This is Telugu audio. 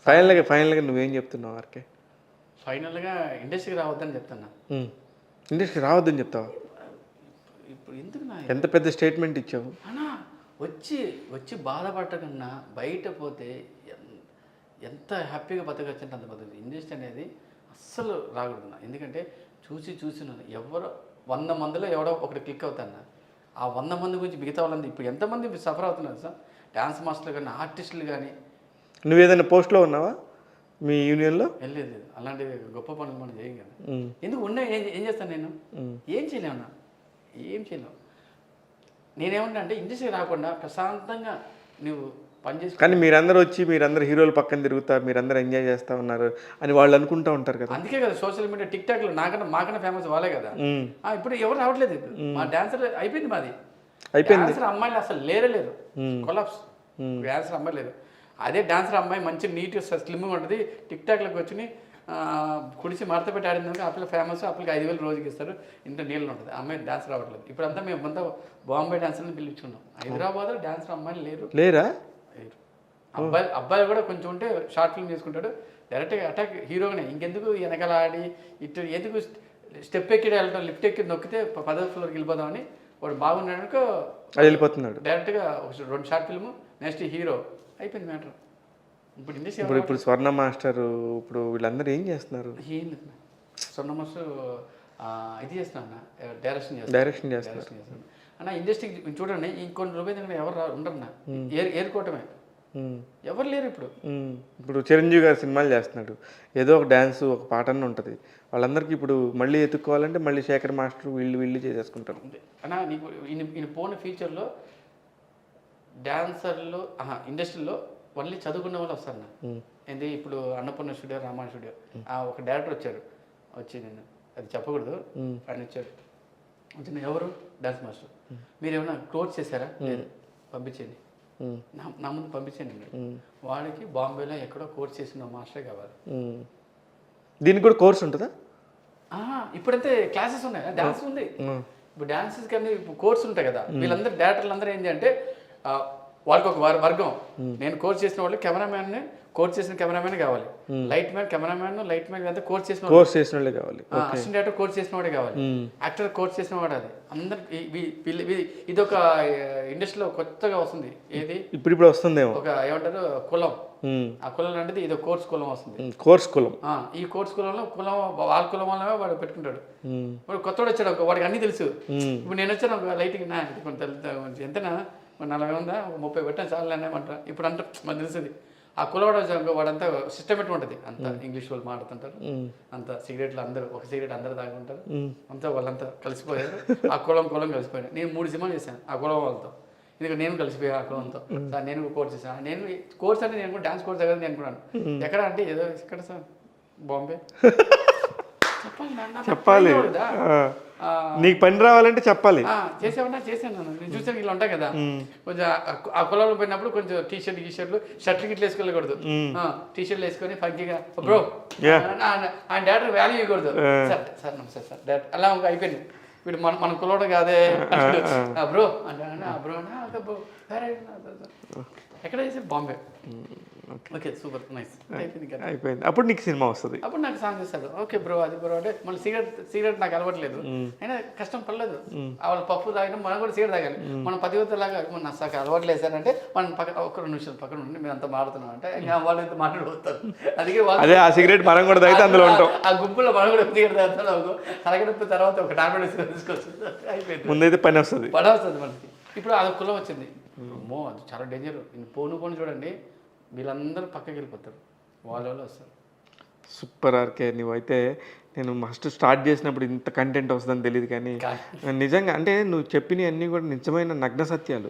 ఫైనల్గా నువ్వేం చెప్తున్నావు ఆర్కే? ఫైనల్గా ఇండస్ట్రీకి రావద్దని చెప్తున్నా. ఇండస్ట్రీ రావద్దని చెప్తావా? ఇప్పుడు ఎందుకు నా ఎంత పెద్ద స్టేట్మెంట్ ఇచ్చావు అన్నా, వచ్చి వచ్చి బాధపడకన్నా బయట పోతే ఎంత హ్యాపీగా బతకచ్చు అంటే అంత బతకచ్చు. ఇండస్ట్రీ అనేది అస్సలు రాకూడదు. ఎందుకంటే చూసి ఎవరో 100 మందిలో ఎవడో ఒకటి క్లిక్ అవుతాను. ఆ 100 మంది గురించి మిగతా వాళ్ళంతా ఇప్పుడు ఎంతమంది సఫర్ అవుతున్నారు సార్? డ్యాన్స్ మాస్టర్లు కానీ, ఆర్టిస్టులు కానీ. నువ్వు ఏదైనా పోస్ట్లో ఉన్నావా మీ యూనియన్లో? లేదు, అలాంటి గొప్ప పనులు మనం చేయం కదా. ఎందుకు ఉన్నా ఏం చేస్తాను నేను? ఏం చేయలేమన్నా, ఏం చేయలేము. నేనేమన్నా అంటే ఇండస్ట్రీ రాకుండా ప్రశాంతంగా నువ్వు పనిచేసి. కానీ మీరందరూ హీరోలు పక్కన తిరుగుతా, మీరందరూ ఎంజాయ్ చేస్తూ ఉన్నారు అని వాళ్ళు అనుకుంటూ ఉంటారు కదా. అందుకే కదా సోషల్ మీడియా టిక్ టాక్లో మాకన్నా ఫేమస్ వాళ్ళే కదా. ఇప్పుడు ఎవరు రావట్లేదు. మా డాన్సర్ అయిపోయింది, మాది డాన్సర్ అమ్మాయిలు అసలు లేరు. కొలాప్స్. డాన్సర్ అమ్మాయి లేరు. అదే డాన్సర్ అమ్మాయి మంచి నీట్ స్లిమ్గా ఉంటుంది. టిక్ టాక్లోకి వచ్చి కుడిసి మడత పెట్టి ఆడిందాక ఆ పిల్ల ఫేమస్. ఆ పిల్లకి 5,000 రోజుకి ఇస్తారు. ఇంత నీళ్ళు ఉంటుంది. అమ్మాయి డాన్స్ రావట్లేదు. ఇప్పుడంతా మేమంతా బాంబే డాన్సర్ని పిలుచుకున్నాం. హైదరాబాద్లో డాన్సర్ అమ్మాయిలు లేరా? అబ్బాయి కూడా కొంచెం ఉంటే షార్ట్ ఫిల్మ్ చేసుకుంటాడు. డైరెక్ట్గా అటాక్ హీరోగానే. ఇంకెందుకు వెనకాల ఆడి ఇటు ఎందుకు స్టెప్ ఎక్కి వెళ్ళటం, లిఫ్ట్ ఎక్కి నొక్కితే 10వ ఫ్లోర్కి వెళ్ళిపోదామని వాడు బాగున్నాడు వెళ్ళిపోతున్నాడు. డైరెక్ట్గా 2 షార్ట్ ఫిల్మ్, నెక్స్ట్ హీరో, అయిపోయింది మ్యాటర్. ఇప్పుడు ఇండస్ట్రీ ఇప్పుడు స్వర్ణ మాస్టర్ ఇప్పుడు వీళ్ళందరూ ఏం చేస్తున్నారు? ఏం లేదు. స్వర్ణ మాస్టర్ ఇది చేస్తున్నా, డైరెక్షన్ చేస్తున్నారు అన్న. ఇండస్ట్రీకి చూడండి, ఇంకొన్ని రూపాయలు దగ్గర ఎవరు ఉండరన్నా, ఏరుకోవటమే. ఎవరు లేరు ఇప్పుడు చిరంజీవి గారు సినిమాలు చేస్తున్నాడు, ఏదో ఒక డ్యాన్స్ ఒక పాట అని ఉంటుంది. వాళ్ళందరికీ ఇప్పుడు మళ్ళీ ఎత్తుక్కోవాలంటే మళ్ళీ శేఖర్ మాస్టర్ వీళ్ళు చేసేసుకుంటారు అన్నా. నీకు ఈయన పోయిన ఫ్యూచర్లో డాన్సర్లు ఇండస్ట్రీలో ఓన్లీ చదువుకున్న వాళ్ళు వస్తారన్న. ఏంటి ఇప్పుడు అన్నపూర్ణ స్టూడియో, రామాయణ స్టూడియో ఒక డైరెక్టర్ వచ్చి నేను అది చెప్పకూడదు, ఆయన వచ్చిన ఎవరు డాన్స్ మాస్టర్, మీరు ఏమైనా కోర్స్ చేశారా? లేదు, పంపించండి నా ముందు పంపించండి. వాడికి బాంబేలో ఎక్కడో కోర్స్ చేసిన మాస్టరే కావాలి. దీనికి కూడా కోర్స్ ఉంటుందా? ఇప్పుడైతే క్లాసెస్ ఉన్నాయి, డాన్స్ ఉంది. ఇప్పుడు డాన్సెస్ కానీ ఇప్పుడు కోర్స్ ఉంటాయి కదా. వీళ్ళందరూ డైరెక్టర్లు అందరూ ఏంటి అంటే వాళ్ళకి ఒక వర్గం. నేను కోర్స్ చేసిన వాళ్ళు కెమెరామ్యాన్, కోర్స్ చేసిన కెమెరామ్యాన్ కావాలి. లైట్ మ్యాన్ అంతా కోర్స్ చేసిన వాళ్ళే కావాలి. అసిస్టెంట్ డైరెక్టర్ కోర్స్ చేసిన వాడే కావాలి. యాక్టర్ కోర్స్ చేసిన వాడు. అది అందరికి ఇది ఒక ఇండస్ట్రీలో కొత్తగా వస్తుంది. ఏది ఇప్పుడు వస్తుందేమో ఒక ఏమంటారు కులం. ఆ కులం అంటే ఇది కోర్స్ కులం వస్తుంది. ఈ కోర్స్ కులంలో వాళ్ళ కులం వల్ల వాడు పెట్టుకుంటాడు. వాడు కొత్తవాడు వచ్చాడు, వాడికి అన్ని తెలుసు. ఇప్పుడు నేను వచ్చాను ఒక లైటింగ్ ఎంతనా 40 ఉందా, 30 పెట్టాను చాలా అన్నామంటారు. ఇప్పుడు అంతా మనకు తెలుస్తుంది. ఆ కులవాడు వాడంతా సిస్టమేటిక్ ఉంటుంది. అంత ఇంగ్లీష్ వాళ్ళు మాట్లాడుతుంటారు. అంత సిగరెట్లు అందరూ ఒక సిగరెట్ అందరూ తాగుంటారు. అంతా వాళ్ళంతా కలిసిపోయారు. ఆ కులం కలిసిపోయాడు. నేను 3 సినిమాలు చేశాను ఆ కులం వాళ్ళతో. ఎందుకంటే నేను కలిసిపోయాను ఆ కులంతో. సార్ నేను కోర్స్ చేశాను. నేను కోర్స్ అంటే నేను డాన్స్ కోర్స్ దగ్గర అనుకున్నాను. ఎక్కడ అంటే ఏదో ఎక్కడ సార్ బాంబే. చెప్పాలి, నీకు పని రావాలంటే చెప్పాలి. చేశాను నేను చూసాను. ఇలా ఉంటాయి కదా కొంచెం ఆ కులంలో పోయినప్పుడు కొంచెం టీషర్ట్లు షర్ట్లు గిట్లు వేసుకోకూడదు. టీషర్ట్లు వేసుకొని ఫంకీగా బ్రో ఆయన డైరెక్టర్ వాల్యూ ఇవ్వకూడదు. సార్ నమస్తే సార్ డైరెక్టర్ అలా అయిపోయింది. వీడు మన కులవడం కాదే బ్రో అంటే బ్రో ఎక్కడ చేసి బాంబే. ఓకే సూపర్ నైస్ అయిపోయింది. అప్పుడు నీకు సినిమా వస్తుంది. అప్పుడు నాకు సాంగ్ చేస్తాడు. ఓకే బ్రో అది బ్రో అంటే మళ్ళీ సిగరెట్ నాకు అలవట్లేదు. అయినా కష్టం పడలేదు. వాళ్ళు పప్పు తాగినా మనం కూడా సిగరెట్ తాగాలి. మనం 10 లాగా మన నాకు అలవాట్లేదు సార్ అంటే మనం ఒక 2 నిమిషాలు పక్కన ఉండి మేము అంతా మాట్లాడుతున్నాం అంటే వాళ్ళు ఎంత మాట్లాడిపోతారు. అందుకే వాళ్ళు ఆ సిగరెట్ మనం కూడా తాగితే అందులో ఉంటాం. ఆ గుంపులో మనం కూడా సిగరెట్ తాగుతాం. తలగడపు తర్వాత ఒక టాబ్లెట్ తీసుకోవచ్చు. అయిపోయింది. ముందైతే పని వస్తుంది మనకి. ఇప్పుడు అది కులం వచ్చింది. అమ్మో అది చాలా డేంజర్. పోను చూడండి, వీళ్ళందరూ పక్కకి వెళ్ళిపోతారు, వాళ్ళు వస్తారు. సూపర్ ఆర్కే. నువ్వైతే నేను ఫస్ట్ స్టార్ట్ చేసినప్పుడు ఇంత కంటెంట్ వస్తుందని తెలియదు, కానీ నిజంగా అంటే నువ్వు చెప్పినవన్నీ కూడా నిజమైన నగ్న సత్యాలు.